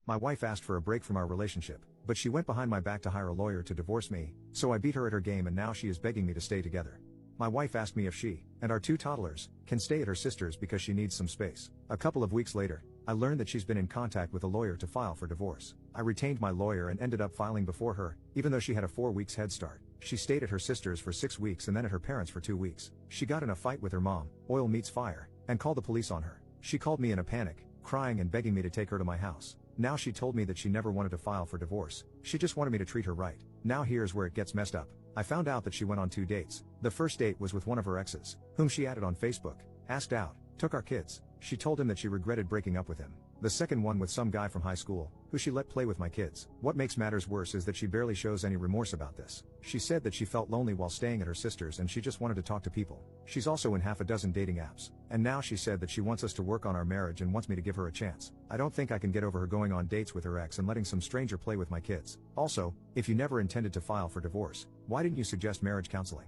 My wife asked for a break from our relationship, but she went behind my back to hire a lawyer to divorce me, so I beat her at her game and now she is begging me to stay together. My wife asked me if she, and our 2 toddlers, can stay at her sister's because she needs some space. A couple of weeks later, I learned that she's been in contact with a lawyer to file for divorce. I retained my lawyer and ended up filing before her, even though she had a 4 weeks head start. She stayed at her sister's for 6 weeks and then at her parents' for 2 weeks. She got in a fight with her mom, oil meets fire, and called the police on her. She called me in a panic, crying and begging me to take her to my house. Now she told me that she never wanted to file for divorce. She just wanted me to treat her right. Now here's where it gets messed up. I found out that she went on 2 dates. The first date was with one of her exes, whom she added on Facebook, asked out, took our kids. She told him that she regretted breaking up with him. The second one with some guy from high school, who she let play with my kids. What makes matters worse is that she barely shows any remorse about this. She said that she felt lonely while staying at her sister's and she just wanted to talk to people. She's also in half a dozen dating apps. And now she said that she wants us to work on our marriage and wants me to give her a chance. I don't think I can get over her going on dates with her ex and letting some stranger play with my kids. Also, if you never intended to file for divorce, why didn't you suggest marriage counseling?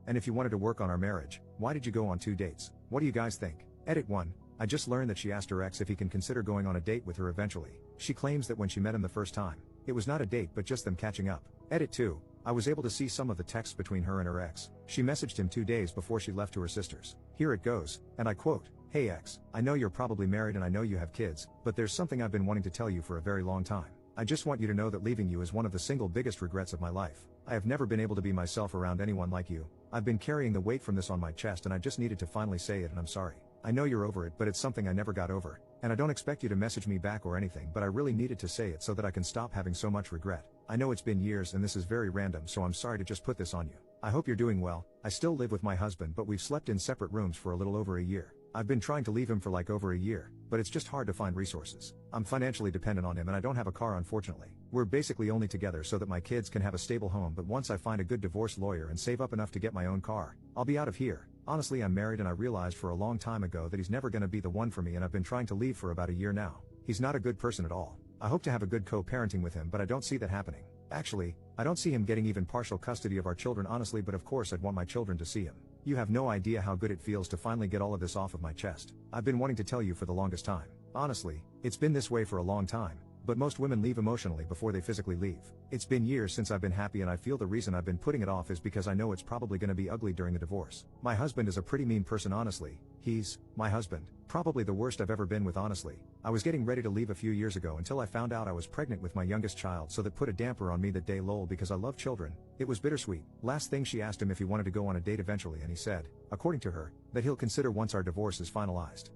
And if you wanted to work on our marriage, why did you go on 2 dates? What do you guys think? Edit 1. I just learned that she asked her ex if he can consider going on a date with her eventually. She claims that when she met him the first time, it was not a date but just them catching up. Edit 2. I was able to see some of the texts between her and her ex. She messaged him 2 days before she left to her sister's. Here it goes, and I quote, "Hey ex, I know you're probably married and I know you have kids, but there's something I've been wanting to tell you for a very long time. I just want you to know that leaving you is one of the single biggest regrets of my life. I have never been able to be myself around anyone like you. I've been carrying the weight from this on my chest and I just needed to finally say it and I'm sorry. I know you're over it but it's something I never got over, and I don't expect you to message me back or anything but I really needed to say it so that I can stop having so much regret. I know it's been years and this is very random so I'm sorry to just put this on you. I hope you're doing well. I still live with my husband but we've slept in separate rooms for a little over a year. I've been trying to leave him for like over a year, but it's just hard to find resources. I'm financially dependent on him and I don't have a car unfortunately. We're basically only together so that my kids can have a stable home, but once I find a good divorce lawyer and save up enough to get my own car, I'll be out of here. Honestly, I'm married and I realized for a long time ago that he's never gonna be the one for me and I've been trying to leave for about a year now. He's not a good person at all. I hope to have a good co-parenting with him but I don't see that happening. Actually, I don't see him getting even partial custody of our children honestly, but of course I'd want my children to see him. You have no idea how good it feels to finally get all of this off of my chest. I've been wanting to tell you for the longest time. Honestly, it's been this way for a long time, but most women leave emotionally before they physically leave. It's been years since I've been happy and I feel the reason I've been putting it off is because I know it's probably gonna be ugly during the divorce. My husband is a pretty mean person honestly. He's, my husband, probably the worst I've ever been with honestly. I was getting ready to leave a few years ago until I found out I was pregnant with my youngest child, so that put a damper on me that day lol because I love children. It was bittersweet. Last thing she asked him if he wanted to go on a date eventually and he said, according to her, that he'll consider once our divorce is finalized.